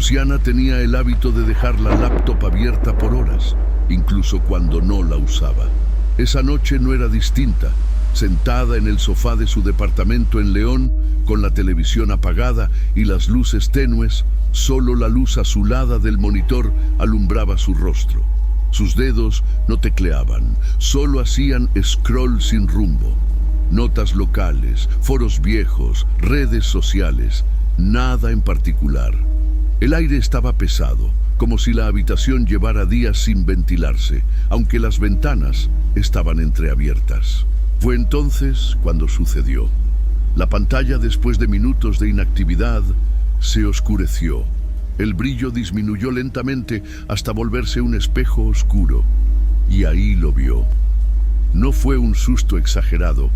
Luciana tenía el hábito de dejar la laptop abierta por horas, incluso cuando no la usaba. Esa noche no era distinta. Sentada en el sofá de su departamento en León, con la televisión apagada y las luces tenues, solo la luz azulada del monitor alumbraba su rostro. Sus dedos no tecleaban, solo hacían scroll sin rumbo. Notas locales, foros viejos, redes sociales, nada en particular. El aire estaba pesado, como si la habitación llevara días sin ventilarse, aunque las ventanas estaban entreabiertas. Fue entonces cuando sucedió. La pantalla, después de minutos de inactividad, se oscureció. El brillo disminuyó lentamente hasta volverse un espejo oscuro. Y ahí lo vio. No fue un susto exagerado.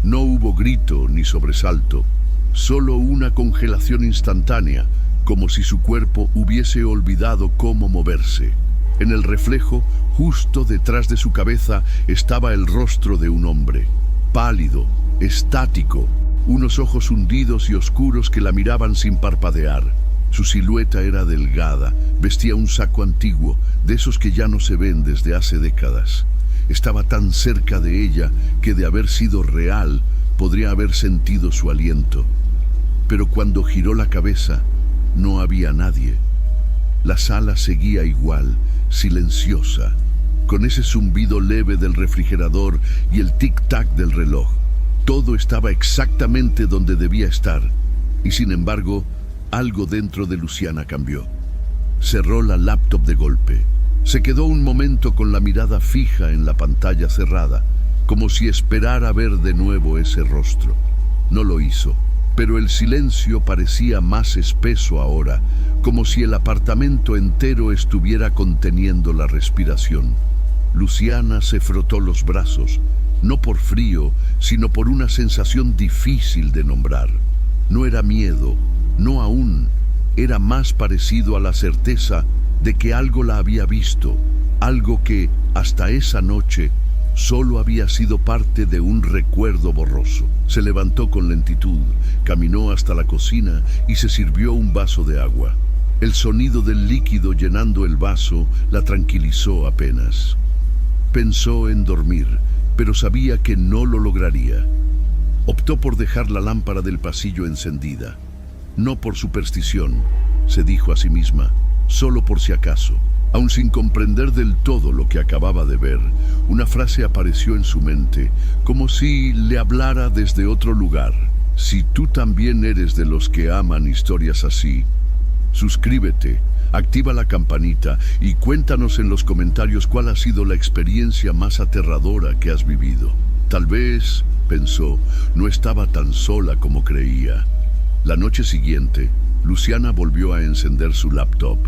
No hubo grito ni sobresalto. Solo una congelación instantánea, como si su cuerpo hubiese olvidado cómo moverse. En el reflejo, justo detrás de su cabeza, estaba el rostro de un hombre, pálido, estático, unos ojos hundidos y oscuros que la miraban sin parpadear. Su silueta era delgada, vestía un saco antiguo, de esos que ya no se ven desde hace décadas. Estaba tan cerca de ella que, de haber sido real, podría haber sentido su aliento. Pero cuando giró la cabeza, no había nadie. La sala seguía igual, silenciosa, con ese zumbido leve del refrigerador y el tic-tac del reloj. Todo estaba exactamente donde debía estar, y sin embargo, algo dentro de Luciana cambió. Cerró la laptop de golpe. Se quedó un momento con la mirada fija en la pantalla cerrada, como si esperara ver de nuevo ese rostro. No lo hizo, pero el silencio parecía más espeso ahora, como si el apartamento entero estuviera conteniendo la respiración. Luciana se frotó los brazos, no por frío, sino por una sensación difícil de nombrar. No era miedo, no aún, era más parecido a la certeza de que algo la había visto, algo que, hasta esa noche, solo había sido parte de un recuerdo borroso. Se levantó con lentitud, caminó hasta la cocina y se sirvió un vaso de agua. El sonido del líquido llenando el vaso la tranquilizó apenas. Pensó en dormir, pero sabía que no lo lograría. Optó por dejar la lámpara del pasillo encendida. No por superstición, se dijo a sí misma, solo por si acaso. Aun sin comprender del todo lo que acababa de ver, una frase apareció en su mente, como si le hablara desde otro lugar. Si tú también eres de los que aman historias así, suscríbete, activa la campanita y cuéntanos en los comentarios cuál ha sido la experiencia más aterradora que has vivido. Tal vez, pensó, no estaba tan sola como creía. La noche siguiente, Luciana volvió a encender su laptop.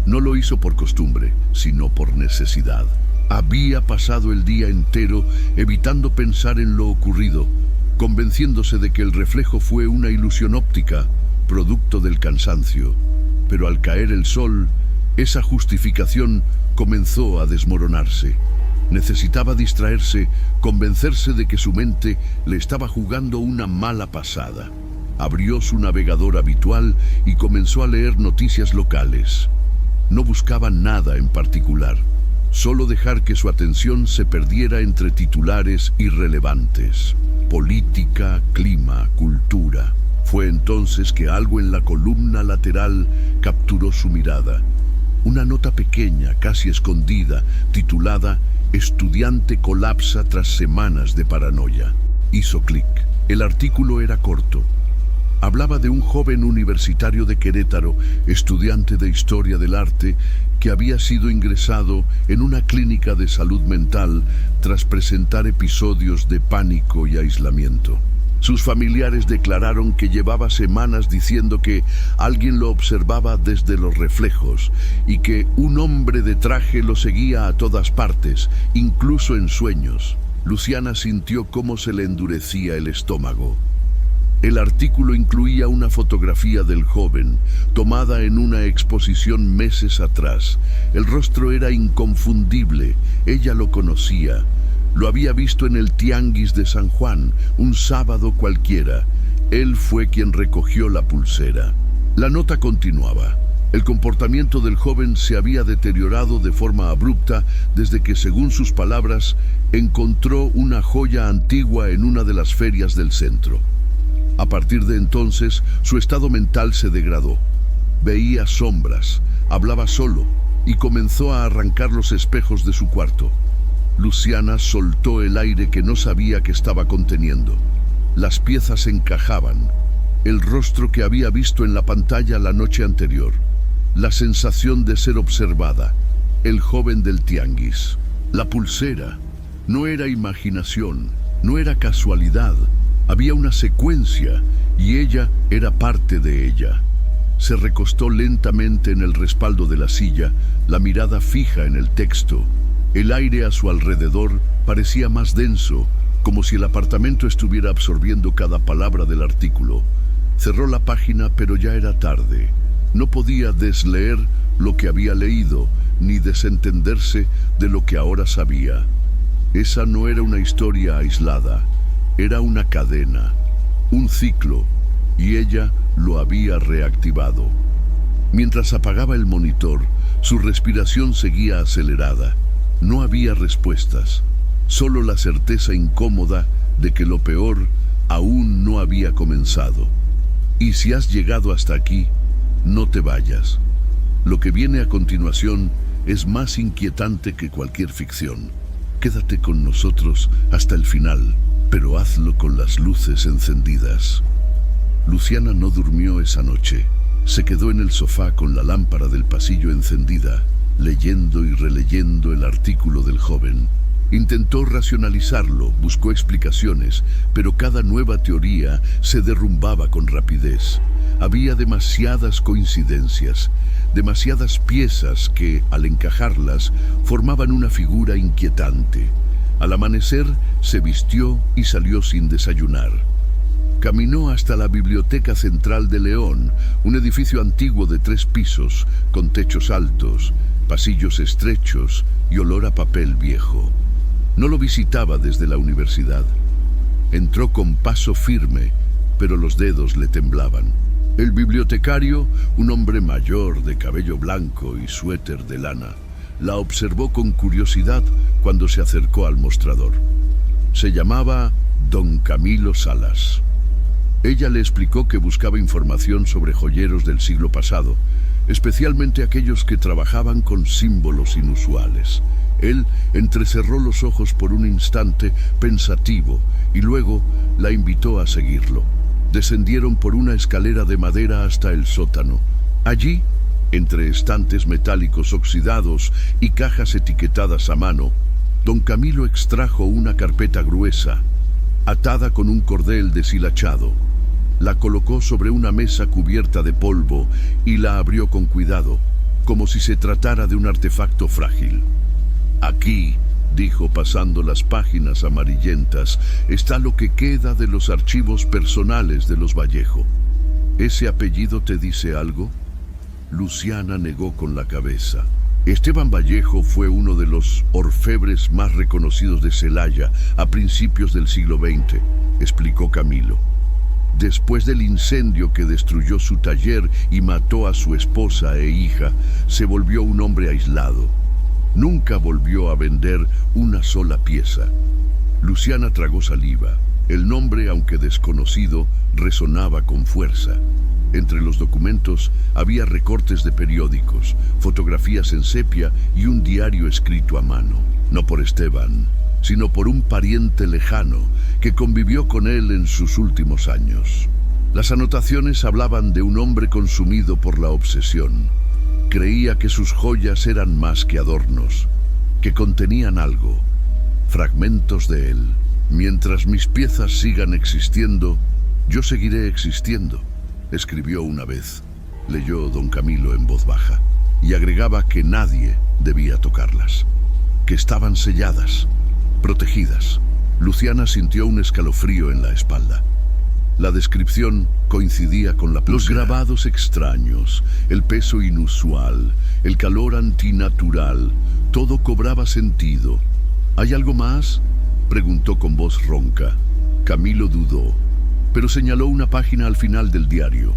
No lo hizo por costumbre, sino por necesidad. Había pasado el día entero evitando pensar en lo ocurrido, convenciéndose de que el reflejo fue una ilusión óptica, producto del cansancio. Pero al caer el sol, esa justificación comenzó a desmoronarse. Necesitaba distraerse, convencerse de que su mente le estaba jugando una mala pasada. Abrió su navegador habitual y comenzó a leer noticias locales. No buscaba nada en particular, solo dejar que su atención se perdiera entre titulares irrelevantes. Política, clima, cultura. Fue entonces que algo en la columna lateral capturó su mirada. Una nota pequeña, casi escondida, titulada «Estudiante colapsa tras semanas de paranoia». Hizo clic. El artículo era corto. Hablaba de un joven universitario de Querétaro, estudiante de Historia del Arte, que había sido ingresado en una clínica de salud mental tras presentar episodios de pánico y aislamiento. Sus familiares declararon que llevaba semanas diciendo que alguien lo observaba desde los reflejos y que un hombre de traje lo seguía a todas partes, incluso en sueños. Luciana sintió cómo se le endurecía el estómago. El artículo incluía una fotografía del joven, tomada en una exposición meses atrás. El rostro era inconfundible, ella lo conocía. Lo había visto en el Tianguis de San Juan, un sábado cualquiera. Él fue quien recogió la pulsera. La nota continuaba. El comportamiento del joven se había deteriorado de forma abrupta desde que, según sus palabras, encontró una joya antigua en una de las ferias del centro. A partir de entonces, su estado mental se degradó. Veía sombras, hablaba solo y comenzó a arrancar los espejos de su cuarto. Luciana soltó el aire que no sabía que estaba conteniendo. Las piezas encajaban. El rostro que había visto en la pantalla la noche anterior. La sensación de ser observada. El joven del tianguis. La pulsera. No era imaginación, no era casualidad. Había una secuencia y ella era parte de ella. Se recostó lentamente en el respaldo de la silla, la mirada fija en el texto. El aire a su alrededor parecía más denso, como si el apartamento estuviera absorbiendo cada palabra del artículo. Cerró la página, pero ya era tarde. No podía desleer lo que había leído, ni desentenderse de lo que ahora sabía. Esa no era una historia aislada, era una cadena, un ciclo, y ella lo había reactivado. Mientras apagaba el monitor, su respiración seguía acelerada. No había respuestas, solo la certeza incómoda de que lo peor aún no había comenzado. Y si has llegado hasta aquí, no te vayas. Lo que viene a continuación es más inquietante que cualquier ficción. Quédate con nosotros hasta el final, pero hazlo con las luces encendidas. Luciana no durmió esa noche. Se quedó en el sofá con la lámpara del pasillo encendida, leyendo y releyendo el artículo del joven. Intentó racionalizarlo, buscó explicaciones, pero cada nueva teoría se derrumbaba con rapidez. Había demasiadas coincidencias, demasiadas piezas que, al encajarlas, formaban una figura inquietante. Al amanecer, se vistió y salió sin desayunar. Caminó hasta la Biblioteca Central de León, un edificio antiguo de 3 pisos, con techos altos, pasillos estrechos y olor a papel viejo. No lo visitaba desde la universidad. Entró con paso firme, pero los dedos le temblaban. El bibliotecario, un hombre mayor de cabello blanco y suéter de lana, la observó con curiosidad cuando se acercó al mostrador. Se llamaba Don Camilo Salas. Ella le explicó que buscaba información sobre joyeros del siglo pasado, especialmente aquellos que trabajaban con símbolos inusuales. Él entrecerró los ojos por un instante, pensativo, y luego la invitó a seguirlo. Descendieron por una escalera de madera hasta el sótano. Allí, entre estantes metálicos oxidados y cajas etiquetadas a mano, don Camilo extrajo una carpeta gruesa, atada con un cordel deshilachado. La colocó sobre una mesa cubierta de polvo y la abrió con cuidado, como si se tratara de un artefacto frágil. Aquí, dijo pasando las páginas amarillentas, está lo que queda de los archivos personales de los Vallejo. ¿Ese apellido te dice algo? Luciana negó con la cabeza. Esteban Vallejo fue uno de los orfebres más reconocidos de Celaya a principios del siglo XX, explicó Camilo. Después del incendio que destruyó su taller y mató a su esposa e hija, se volvió un hombre aislado. Nunca volvió a vender una sola pieza. Luciana tragó saliva. El nombre, aunque desconocido, resonaba con fuerza. Entre los documentos había recortes de periódicos, fotografías en sepia y un diario escrito a mano. No por Esteban, sino por un pariente lejano que convivió con él en sus últimos años. Las anotaciones hablaban de un hombre consumido por la obsesión. Creía que sus joyas eran más que adornos, que contenían algo, fragmentos de él. Mientras mis piezas sigan existiendo, yo seguiré existiendo, escribió una vez. Leyó don Camilo en voz baja y agregaba que nadie debía tocarlas, que estaban selladas, protegidas. Luciana sintió un escalofrío en la espalda. La descripción coincidía con la pulsera. Los grabados extraños, el peso inusual, el calor antinatural, todo cobraba sentido. ¿Hay algo más?, preguntó con voz ronca. Camilo dudó, pero señaló una página al final del diario.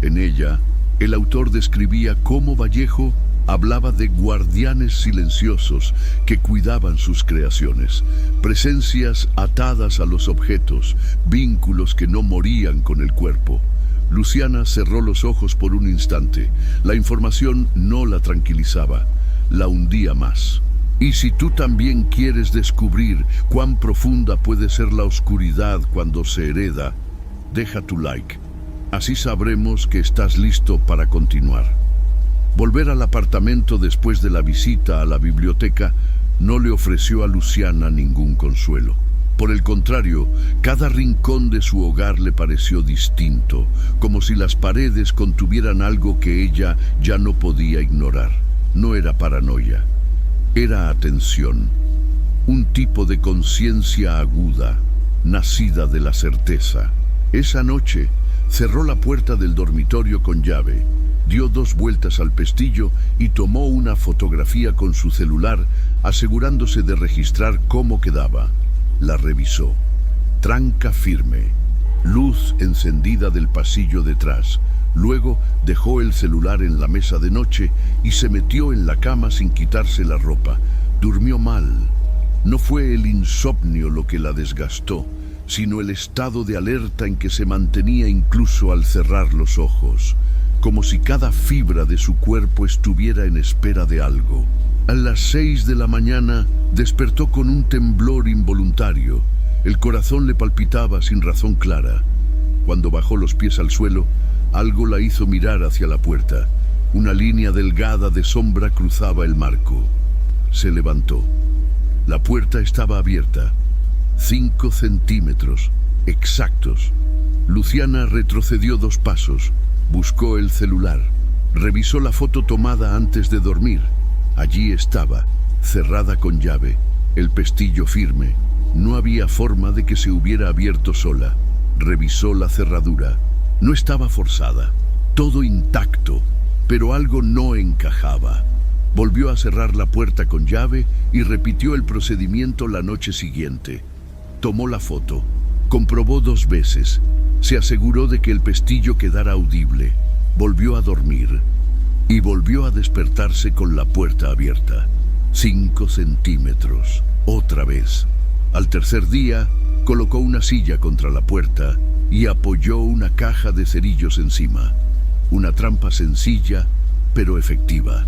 En ella El autor describía cómo Vallejo hablaba de guardianes silenciosos que cuidaban sus creaciones, presencias atadas a los objetos, vínculos que no morían con el cuerpo. Luciana cerró los ojos por un instante. La información no la tranquilizaba, la hundía más. Y si tú también quieres descubrir cuán profunda puede ser la oscuridad cuando se hereda, deja tu like. Así sabremos que estás listo para continuar. Volver al apartamento después de la visita a la biblioteca no le ofreció a Luciana ningún consuelo. Por el contrario, cada rincón de su hogar le pareció distinto, como si las paredes contuvieran algo que ella ya no podía ignorar. No era paranoia, era atención, un tipo de conciencia aguda, nacida de la certeza. Esa noche, cerró la puerta del dormitorio con llave, dio 2 vueltas al pestillo y tomó una fotografía con su celular, asegurándose de registrar cómo quedaba. La revisó. Tranca firme. Luz encendida del pasillo detrás. Luego dejó el celular en la mesa de noche y se metió en la cama sin quitarse la ropa. Durmió mal. No fue el insomnio lo que la desgastó, sino el estado de alerta en que se mantenía incluso al cerrar los ojos, como si cada fibra de su cuerpo estuviera en espera de algo. A las 6 de la mañana despertó con un temblor involuntario. El corazón le palpitaba sin razón clara. Cuando bajó los pies al suelo, algo la hizo mirar hacia la puerta. Una línea delgada de sombra cruzaba el marco. Se levantó. La puerta estaba abierta. 5 centímetros, exactos. Luciana retrocedió 2 pasos. Buscó el celular. Revisó la foto tomada antes de dormir. Allí estaba, cerrada con llave, el pestillo firme. No había forma de que se hubiera abierto sola. Revisó la cerradura. No estaba forzada. Todo intacto, pero algo no encajaba. Volvió a cerrar la puerta con llave y repitió el procedimiento la noche siguiente. Tomó la foto. Comprobó 2 veces. Se aseguró de que el pestillo quedara audible. Volvió a dormir. Y volvió a despertarse con la puerta abierta. 5 centímetros. Otra vez. Al tercer día, colocó una silla contra la puerta y apoyó una caja de cerillos encima. Una trampa sencilla, pero efectiva.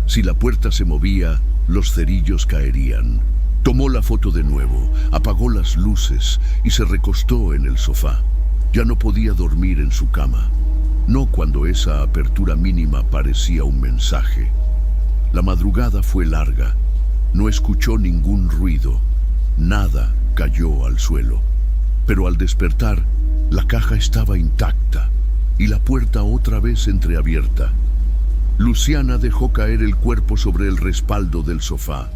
Si la puerta se movía, los cerillos caerían. Tomó la foto de nuevo, apagó las luces y se recostó en el sofá. Ya no podía dormir en su cama. No cuando esa apertura mínima parecía un mensaje. La madrugada fue larga. No escuchó ningún ruido. Nada cayó al suelo. Pero al despertar, la caja estaba intacta y la puerta otra vez entreabierta. Luciana dejó caer el cuerpo sobre el respaldo del sofá.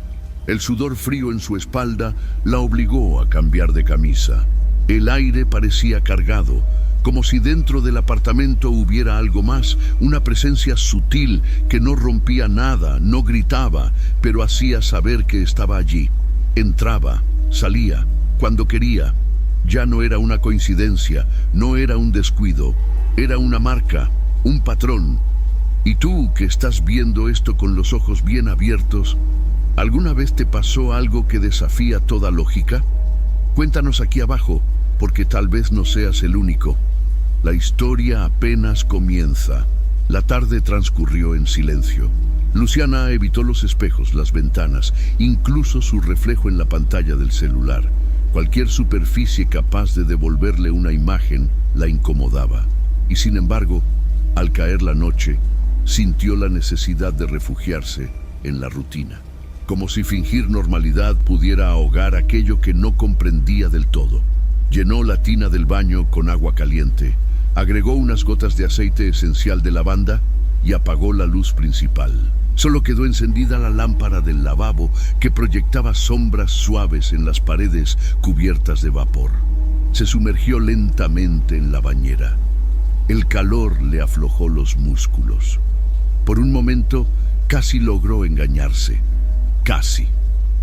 El sudor frío en su espalda la obligó a cambiar de camisa. El aire parecía cargado, como si dentro del apartamento hubiera algo más, una presencia sutil que no rompía nada, no gritaba, pero hacía saber que estaba allí. Entraba, salía, cuando quería. Ya no era una coincidencia, no era un descuido, era una marca, un patrón. Y tú, que estás viendo esto con los ojos bien abiertos, ¿alguna vez te pasó algo que desafía toda lógica? Cuéntanos aquí abajo, porque tal vez no seas el único. La historia apenas comienza. La tarde transcurrió en silencio. Luciana evitó los espejos, las ventanas, incluso su reflejo en la pantalla del celular. Cualquier superficie capaz de devolverle una imagen la incomodaba. Y sin embargo, al caer la noche, sintió la necesidad de refugiarse en la rutina. Como si fingir normalidad pudiera ahogar aquello que no comprendía del todo. Llenó la tina del baño con agua caliente, agregó unas gotas de aceite esencial de lavanda y apagó la luz principal. Solo quedó encendida la lámpara del lavabo que proyectaba sombras suaves en las paredes cubiertas de vapor. Se sumergió lentamente en la bañera. El calor le aflojó los músculos. Por un momento casi logró engañarse. Casi.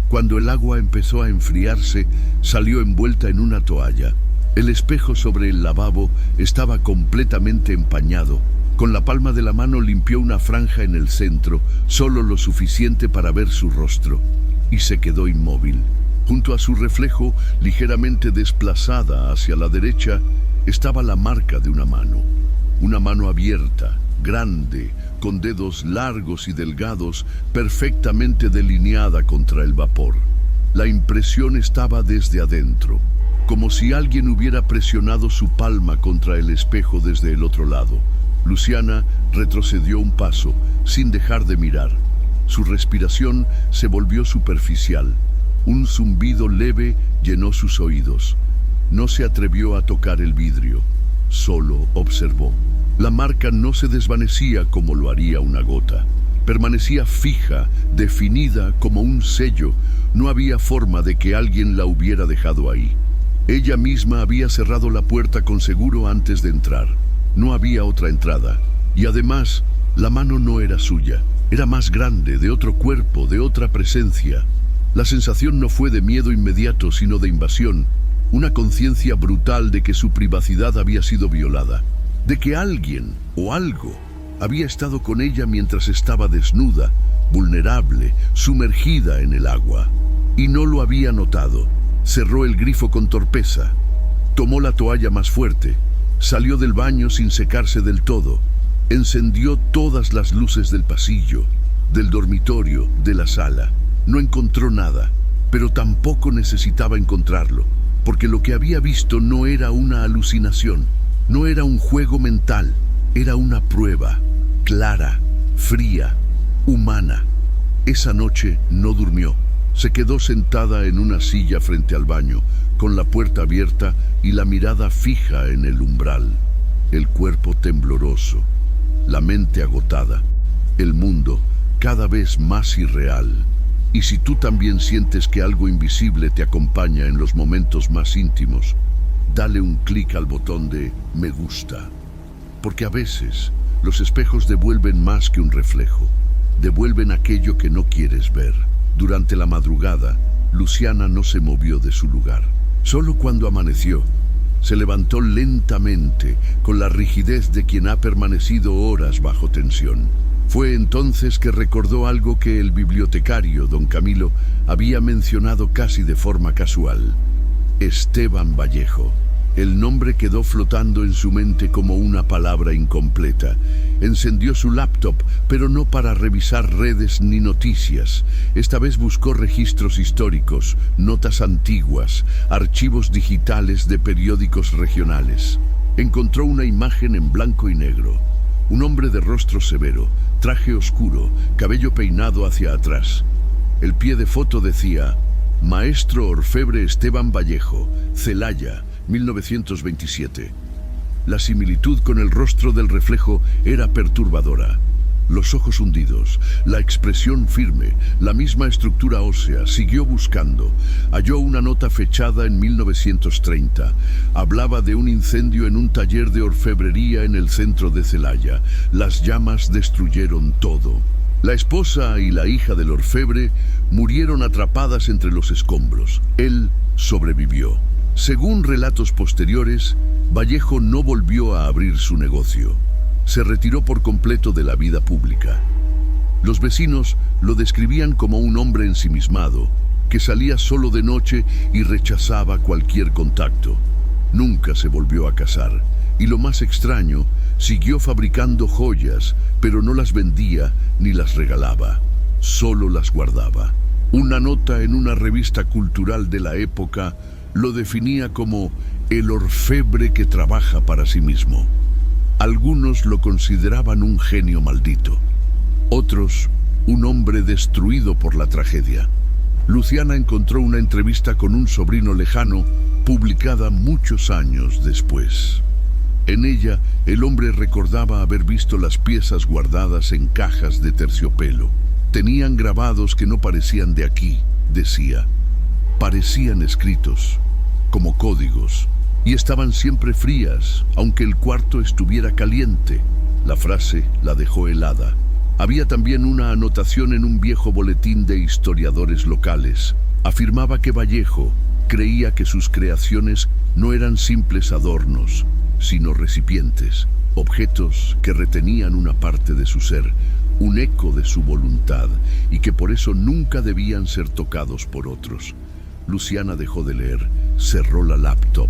Cuando el agua empezó a enfriarse, salió envuelta en una toalla. El espejo sobre el lavabo estaba completamente empañado, Con la palma de la mano limpió una franja en el centro, solo lo suficiente para ver su rostro, y se quedó inmóvil. Junto a su reflejo, ligeramente desplazada hacia la derecha, estaba la marca de una mano abierta, grande, con dedos largos y delgados, perfectamente delineada contra el vapor. La impresión estaba desde adentro, como si alguien hubiera presionado su palma contra el espejo desde el otro lado. Luciana retrocedió un paso, sin dejar de mirar. Su respiración se volvió superficial. Un zumbido leve llenó sus oídos. No se atrevió a tocar el vidrio, solo observó. La marca no se desvanecía como lo haría una gota. Permanecía fija, definida como un sello. No había forma de que alguien la hubiera dejado ahí. Ella misma había cerrado la puerta con seguro antes de entrar. No había otra entrada. Y además, la mano no era suya. Era más grande, de otro cuerpo, de otra presencia. La sensación no fue de miedo inmediato, sino de invasión. Una conciencia brutal de que su privacidad había sido violada. De que alguien o algo había estado con ella mientras estaba desnuda, vulnerable, sumergida en el agua. Y no lo había notado. Cerró el grifo con torpeza. Tomó la toalla más fuerte. Salió del baño sin secarse del todo. Encendió todas las luces del pasillo, del dormitorio, de la sala. No encontró nada, pero tampoco necesitaba encontrarlo, porque lo que había visto no era una alucinación, no era un juego mental, era una prueba, clara, fría, humana. Esa noche no durmió. Se quedó sentada en una silla frente al baño, con la puerta abierta y la mirada fija en el umbral. El cuerpo tembloroso, la mente agotada, el mundo cada vez más irreal. Y si tú también sientes que algo invisible te acompaña en los momentos más íntimos, dale un clic al botón de me gusta. Porque a veces los espejos devuelven más que un reflejo, devuelven aquello que no quieres ver. Durante la madrugada, Luciana no se movió de su lugar. Solo cuando amaneció, se levantó lentamente, con la rigidez de quien ha permanecido horas bajo tensión. Fue entonces que recordó algo que el bibliotecario, don Camilo, había mencionado casi de forma casual. Esteban Vallejo. El nombre quedó flotando en su mente como una palabra incompleta. Encendió su laptop, pero no para revisar redes ni noticias. Esta vez buscó registros históricos, notas antiguas, archivos digitales de periódicos regionales. Encontró una imagen en blanco y negro. Un hombre de rostro severo, traje oscuro, cabello peinado hacia atrás. El pie de foto decía: Maestro orfebre Esteban Vallejo, Celaya, 1927. La similitud con el rostro del reflejo era perturbadora. Los ojos hundidos, la expresión firme, la misma estructura ósea. Siguió buscando. Halló una nota fechada en 1930. Hablaba de un incendio en un taller de orfebrería en el centro de Celaya. Las llamas destruyeron todo. La esposa y la hija del orfebre murieron atrapadas entre los escombros. Él sobrevivió. Según relatos posteriores, Vallejo no volvió a abrir su negocio. Se retiró por completo de la vida pública. Los vecinos lo describían como un hombre ensimismado, que salía solo de noche y rechazaba cualquier contacto. Nunca se volvió a casar, y lo más extraño, siguió fabricando joyas, pero no las vendía ni las regalaba, solo las guardaba. Una nota en una revista cultural de la época lo definía como el orfebre que trabaja para sí mismo. Algunos lo consideraban un genio maldito, otros un hombre destruido por la tragedia. Luciana encontró una entrevista con un sobrino lejano, publicada muchos años después. En ella, el hombre recordaba haber visto las piezas guardadas en cajas de terciopelo. Tenían grabados que no parecían de aquí, decía. Parecían escritos, como códigos, y estaban siempre frías, aunque el cuarto estuviera caliente. La frase la dejó helada. Había también una anotación en un viejo boletín de historiadores locales. Afirmaba que Vallejo creía que sus creaciones no eran simples adornos, sino recipientes, objetos que retenían una parte de su ser, un eco de su voluntad, y que por eso nunca debían ser tocados por otros. Luciana dejó de leer, cerró la laptop.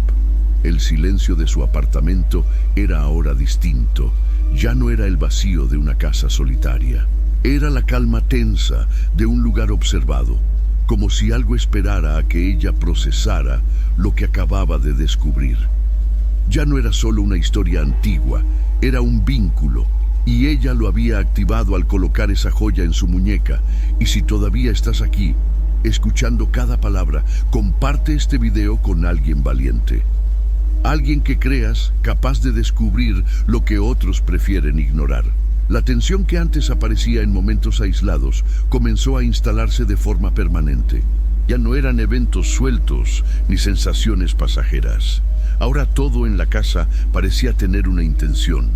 El silencio de su apartamento era ahora distinto. Ya no era el vacío de una casa solitaria. Era la calma tensa de un lugar observado, como si algo esperara a que ella procesara lo que acababa de descubrir. Ya no era solo una historia antigua, era un vínculo, y ella lo había activado al colocar esa joya en su muñeca. Y si todavía estás aquí, escuchando cada palabra, comparte este video con alguien valiente. Alguien que creas capaz de descubrir lo que otros prefieren ignorar. La tensión que antes aparecía en momentos aislados comenzó a instalarse de forma permanente. Ya no eran eventos sueltos ni sensaciones pasajeras. Ahora todo en la casa parecía tener una intención,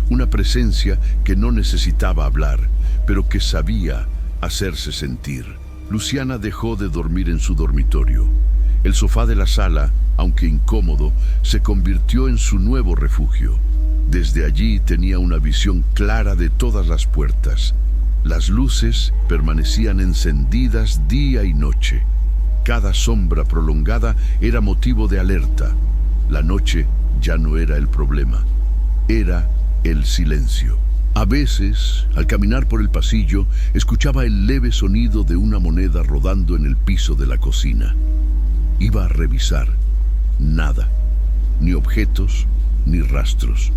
una presencia que no necesitaba hablar, pero que sabía hacerse sentir. Luciana dejó de dormir en su dormitorio. El sofá de la sala, aunque incómodo, se convirtió en su nuevo refugio. Desde allí tenía una visión clara de todas las puertas. Las luces permanecían encendidas día y noche. Cada sombra prolongada era motivo de alerta. La noche ya no era el problema, era el silencio. A veces, al caminar por el pasillo, escuchaba el leve sonido de una moneda rodando en el piso de la cocina. Iba a revisar. Nada. Ni objetos, ni rastros.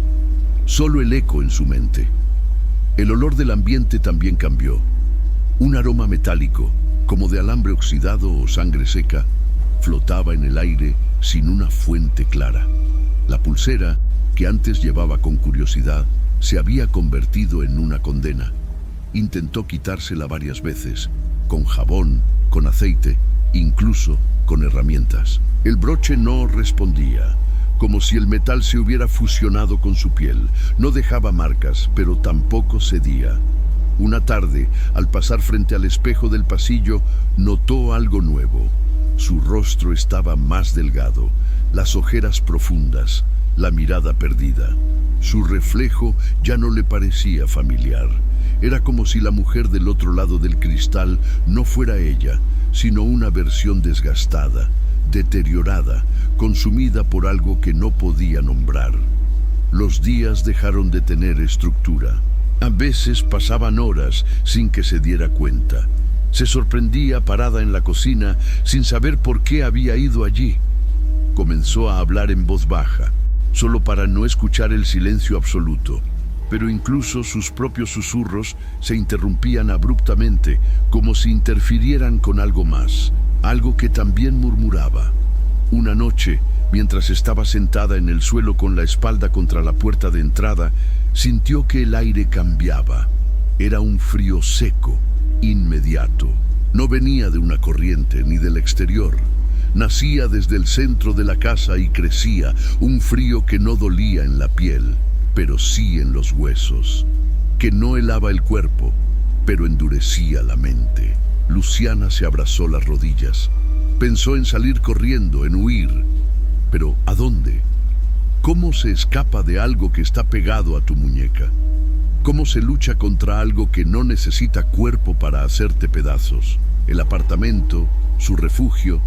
Solo el eco en su mente. El olor del ambiente también cambió. Un aroma metálico, como de alambre oxidado o sangre seca, flotaba en el aire sin una fuente clara. La pulsera, que antes llevaba con curiosidad, se había convertido en una condena. Intentó quitársela varias veces, con jabón, con aceite, incluso con herramientas. El broche no respondía, como si el metal se hubiera fusionado con su piel. No dejaba marcas, pero tampoco cedía. Una tarde, al pasar frente al espejo del pasillo, notó algo nuevo. Su rostro estaba más delgado, las ojeras profundas, la mirada perdida. Su reflejo ya no le parecía familiar. Era como si la mujer del otro lado del cristal no fuera ella, sino una versión desgastada, deteriorada, consumida por algo que no podía nombrar. Los días dejaron de tener estructura. A veces pasaban horas sin que se diera cuenta. Se sorprendía parada en la cocina sin saber por qué había ido allí. Comenzó a hablar en voz baja, solo para no escuchar el silencio absoluto. Pero incluso sus propios susurros se interrumpían abruptamente, como si interfirieran con algo más, algo que también murmuraba. Una noche, mientras estaba sentada en el suelo con la espalda contra la puerta de entrada, sintió que el aire cambiaba. Era un frío seco, inmediato. No venía de una corriente ni del exterior. Nacía desde el centro de la casa y crecía, un frío que no dolía en la piel, pero sí en los huesos, que no helaba el cuerpo, pero endurecía la mente. Luciana se abrazó las rodillas. Pensó en salir corriendo, en huir. Pero ¿a dónde? ¿Cómo se escapa de algo que está pegado a tu muñeca? ¿Cómo se lucha contra algo que no necesita cuerpo para hacerte pedazos? El apartamento, su refugio,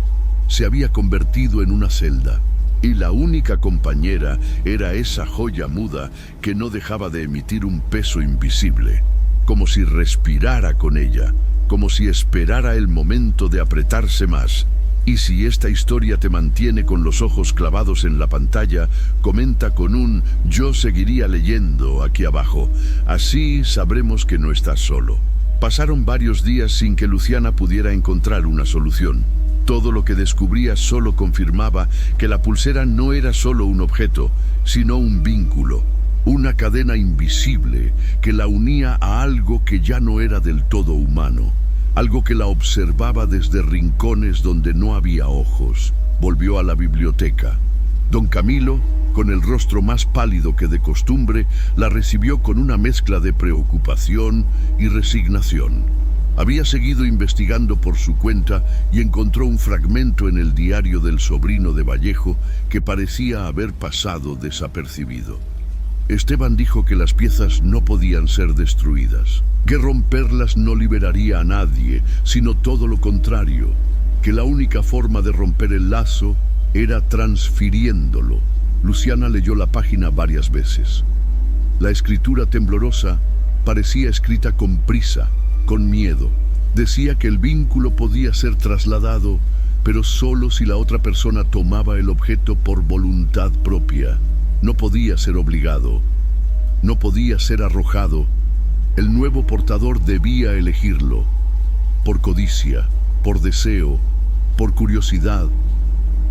se había convertido en una celda. Y la única compañera era esa joya muda que no dejaba de emitir un peso invisible, como si respirara con ella, como si esperara el momento de apretarse más. Y si esta historia te mantiene con los ojos clavados en la pantalla, comenta con un "yo seguiría leyendo" aquí abajo. Así sabremos que no estás solo. Pasaron varios días sin que Luciana pudiera encontrar una solución. Todo lo que descubría solo confirmaba que la pulsera no era solo un objeto, sino un vínculo, una cadena invisible que la unía a algo que ya no era del todo humano, algo que la observaba desde rincones donde no había ojos. Volvió a la biblioteca. Don Camilo, con el rostro más pálido que de costumbre, la recibió con una mezcla de preocupación y resignación. Había seguido investigando por su cuenta y encontró un fragmento en el diario del sobrino de Vallejo que parecía haber pasado desapercibido. Esteban dijo que las piezas no podían ser destruidas, que romperlas no liberaría a nadie, sino todo lo contrario, que la única forma de romper el lazo era transfiriéndolo. Luciana leyó la página varias veces. La escritura temblorosa parecía escrita con prisa, con miedo. Decía que el vínculo podía ser trasladado, pero solo si la otra persona tomaba el objeto por voluntad propia. No podía ser obligado, no podía ser arrojado. El nuevo portador debía elegirlo, por codicia, por deseo, por curiosidad.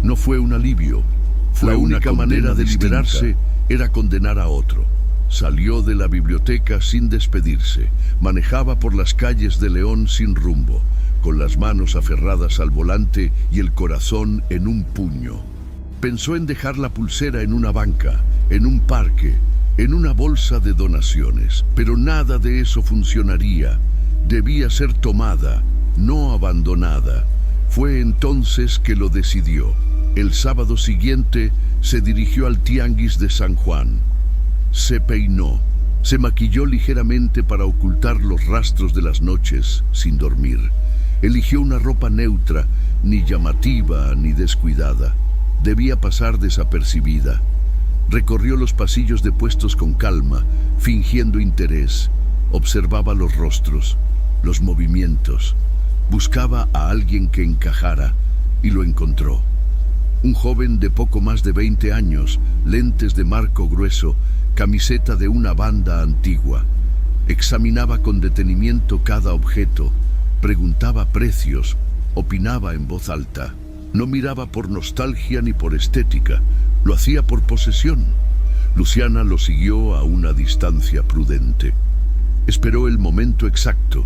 No fue un alivio. La única manera de liberarse era condenar a otro. Salió de la biblioteca sin despedirse. Manejaba por las calles de León sin rumbo, con las manos aferradas al volante y el corazón en un puño. Pensó en dejar la pulsera en una banca, en un parque, en una bolsa de donaciones, pero nada de eso funcionaría. Debía ser tomada, no abandonada. Fue entonces que lo decidió. El sábado siguiente se dirigió al tianguis de San Juan. Se peinó, se maquilló ligeramente para ocultar los rastros de las noches sin dormir. Eligió una ropa neutra, ni llamativa ni descuidada. Debía pasar desapercibida. Recorrió los pasillos de puestos con calma, fingiendo interés. Observaba los rostros, los movimientos. Buscaba a alguien que encajara y lo encontró. Un joven de poco más de 20 años, lentes de marco grueso, camiseta de una banda antigua. Examinaba con detenimiento cada objeto, preguntaba precios, opinaba en voz alta. No miraba por nostalgia ni por estética, lo hacía por posesión. Luciana lo siguió a una distancia prudente. Esperó el momento exacto.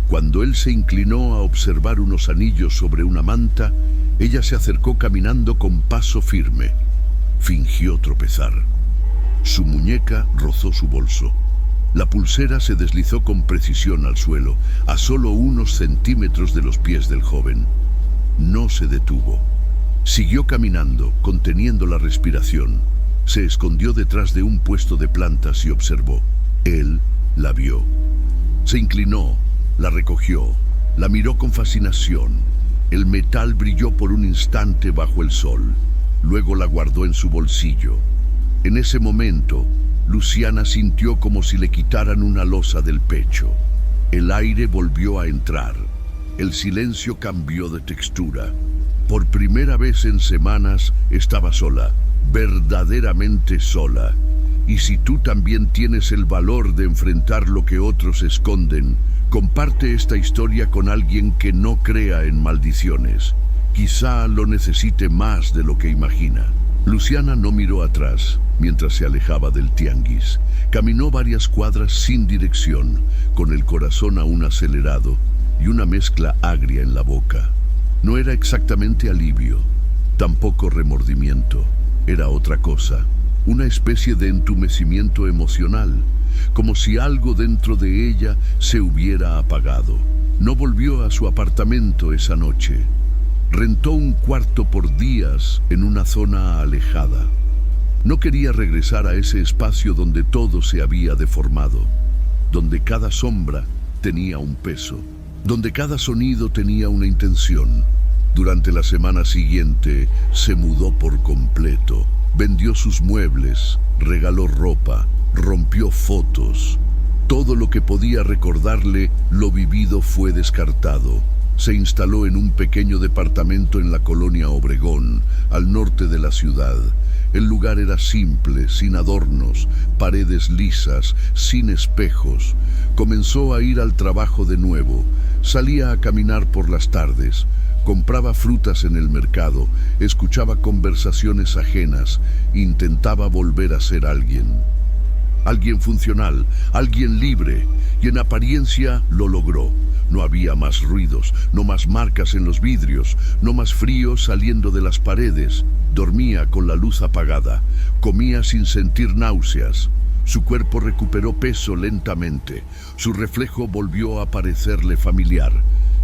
Cuando él se inclinó a observar unos anillos sobre una manta, ella se acercó caminando con paso firme. Fingió tropezar. Su muñeca rozó su bolso. La pulsera se deslizó con precisión al suelo, a solo unos centímetros de los pies del joven. No se detuvo. Siguió caminando, conteniendo la respiración. Se escondió detrás de un puesto de plantas y observó. Él la vio. Se inclinó, la recogió, la miró con fascinación. El metal brilló por un instante bajo el sol. Luego la guardó en su bolsillo. En ese momento, Luciana sintió como si le quitaran una losa del pecho. El aire volvió a entrar. El silencio cambió de textura. Por primera vez en semanas estaba sola, verdaderamente sola. Y si tú también tienes el valor de enfrentar lo que otros esconden, comparte esta historia con alguien que no crea en maldiciones. Quizá lo necesite más de lo que imagina. Luciana no miró atrás mientras se alejaba del tianguis. Caminó varias cuadras sin dirección, con el corazón aún acelerado y una mezcla agria en la boca. No era exactamente alivio, tampoco remordimiento. Era otra cosa, una especie de entumecimiento emocional, como si algo dentro de ella se hubiera apagado. No volvió a su apartamento esa noche. Rentó un cuarto por días en una zona alejada. No quería regresar a ese espacio donde todo se había deformado, donde cada sombra tenía un peso, donde cada sonido tenía una intención. Durante la semana siguiente se mudó por completo. Vendió sus muebles, regaló ropa, rompió fotos. Todo lo que podía recordarle lo vivido fue descartado. Se instaló en un pequeño departamento en la colonia Obregón, al norte de la ciudad. El lugar era simple, sin adornos, paredes lisas, sin espejos. Comenzó a ir al trabajo de nuevo. Salía a caminar por las tardes. Compraba frutas en el mercado, escuchaba conversaciones ajenas, intentaba volver a ser alguien. Alguien funcional, alguien libre, y en apariencia lo logró. No había más ruidos, no más marcas en los vidrios, no más frío saliendo de las paredes. Dormía con la luz apagada, comía sin sentir náuseas. Su cuerpo recuperó peso lentamente, su reflejo volvió a parecerle familiar.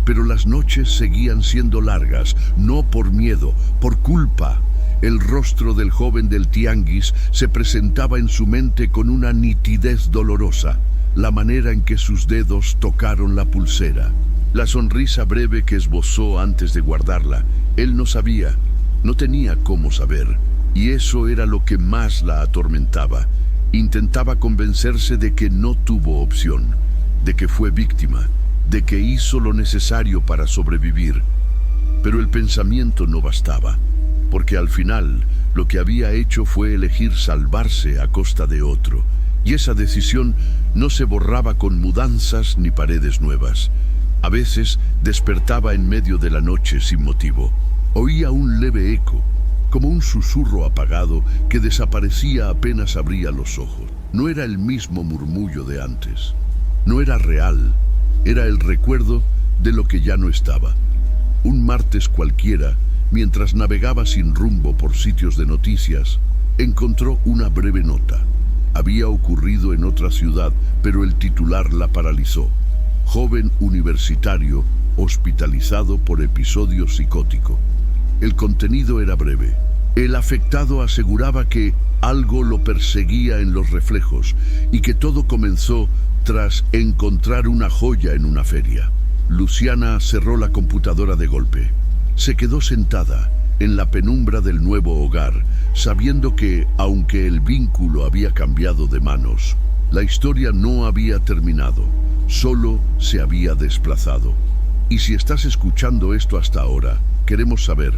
Pero las noches seguían siendo largas, no por miedo, por culpa. El rostro del joven del tianguis se presentaba en su mente con una nitidez dolorosa, la manera en que sus dedos tocaron la pulsera, la sonrisa breve que esbozó antes de guardarla. Él no sabía, no tenía cómo saber, y eso era lo que más la atormentaba. Intentaba convencerse de que no tuvo opción, de que fue víctima, de que hizo lo necesario para sobrevivir. Pero el pensamiento no bastaba, porque al final lo que había hecho fue elegir salvarse a costa de otro, y esa decisión no se borraba con mudanzas ni paredes nuevas. A veces despertaba en medio de la noche sin motivo. Oía un leve eco, como un susurro apagado que desaparecía apenas abría los ojos. No era el mismo murmullo de antes. No era real, era el recuerdo de lo que ya no estaba. Un martes cualquiera, mientras navegaba sin rumbo por sitios de noticias, encontró una breve nota. Había ocurrido en otra ciudad, pero el titular la paralizó. Joven universitario hospitalizado por episodio psicótico. El contenido era breve. El afectado aseguraba que algo lo perseguía en los reflejos y que todo comenzó tras encontrar una joya en una feria. Luciana cerró la computadora de golpe. Se quedó sentada en la penumbra del nuevo hogar, sabiendo que, aunque el vínculo había cambiado de manos, la historia no había terminado, solo se había desplazado. Y si estás escuchando esto hasta ahora, queremos saber,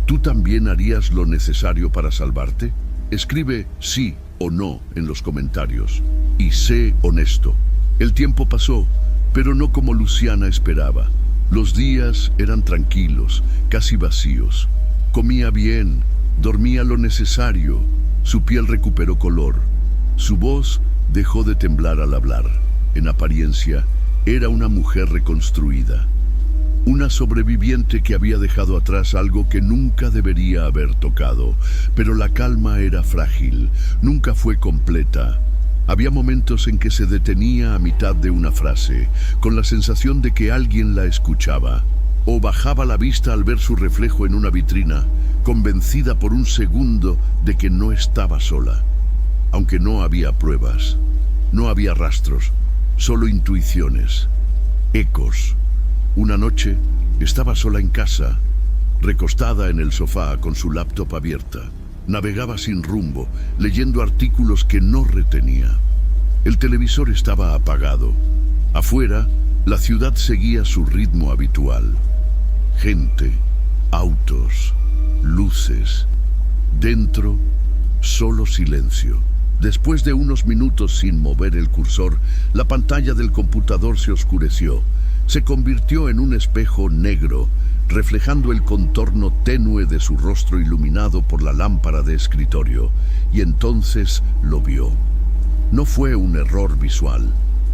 ¿tú también harías lo necesario para salvarte? Escribe sí o no en los comentarios. Y sé honesto. El tiempo pasó, pero no como Luciana esperaba. Los días eran tranquilos, casi vacíos. Comía bien, dormía lo necesario. Su piel recuperó color. Su voz dejó de temblar al hablar. En apariencia, era una mujer reconstruida. Una sobreviviente que había dejado atrás algo que nunca debería haber tocado, pero la calma era frágil, nunca fue completa. Había momentos en que se detenía a mitad de una frase, con la sensación de que alguien la escuchaba, o bajaba la vista al ver su reflejo en una vitrina, convencida por un segundo de que no estaba sola. Aunque no había pruebas, no había rastros, solo intuiciones, ecos. Una noche estaba sola en casa, recostada en el sofá con su laptop abierta. Navegaba sin rumbo, leyendo artículos que no retenía. El televisor estaba apagado. Afuera, la ciudad seguía su ritmo habitual. Gente, autos, luces. Dentro, solo silencio. Después de unos minutos sin mover el cursor, la pantalla del computador se oscureció. Se convirtió en un espejo negro, reflejando el contorno tenue de su rostro iluminado por la lámpara de escritorio, y entonces lo vio. No fue un error visual,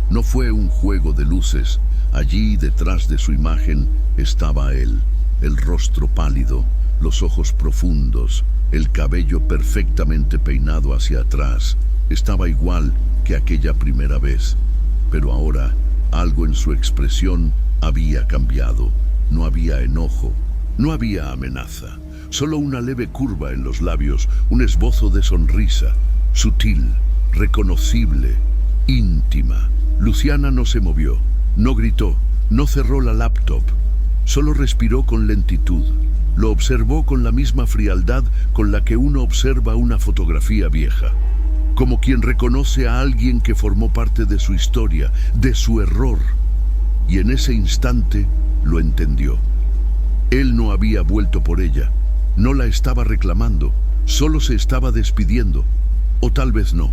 no fue un juego de luces. Allí, detrás de su imagen, estaba él, el rostro pálido, los ojos profundos, el cabello perfectamente peinado hacia atrás. Estaba igual que aquella primera vez, pero ahora algo en su expresión había cambiado. No había enojo, no había amenaza, solo una leve curva en los labios, un esbozo de sonrisa, sutil, reconocible, íntima. Luciana no se movió, no gritó, no cerró la laptop, solo respiró con lentitud. Lo observó con la misma frialdad con la que uno observa una fotografía vieja, como quien reconoce a alguien que formó parte de su historia, de su error. Y en ese instante lo entendió. Él no había vuelto por ella, no la estaba reclamando, solo se estaba despidiendo. O tal vez no,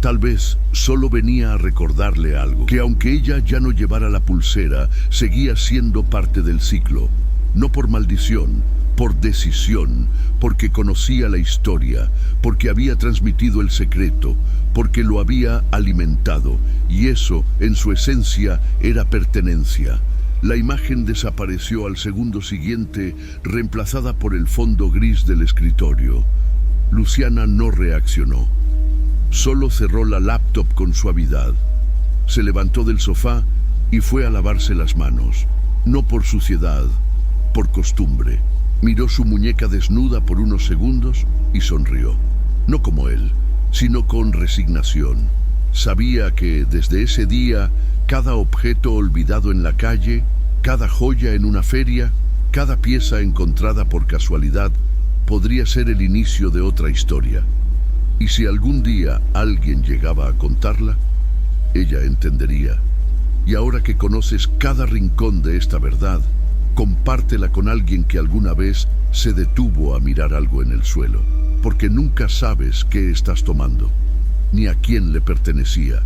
tal vez solo venía a recordarle algo, que aunque ella ya no llevara la pulsera, seguía siendo parte del ciclo. No por maldición, por decisión, porque conocía la historia, porque había transmitido el secreto, porque lo había alimentado, y eso, en su esencia, era pertenencia. La imagen desapareció al segundo siguiente, reemplazada por el fondo gris del escritorio. Luciana no reaccionó. Solo cerró la laptop con suavidad. Se levantó del sofá y fue a lavarse las manos. No por suciedad, por costumbre. Miró su muñeca desnuda por unos segundos y sonrió. No como él, sino con resignación. Sabía que desde ese día, cada objeto olvidado en la calle, cada joya en una feria, cada pieza encontrada por casualidad, podría ser el inicio de otra historia. Y si algún día alguien llegaba a contarla, ella entendería. Y ahora que conoces cada rincón de esta verdad, compártela con alguien que alguna vez se detuvo a mirar algo en el suelo, porque nunca sabes qué estás tomando, ni a quién le pertenecía.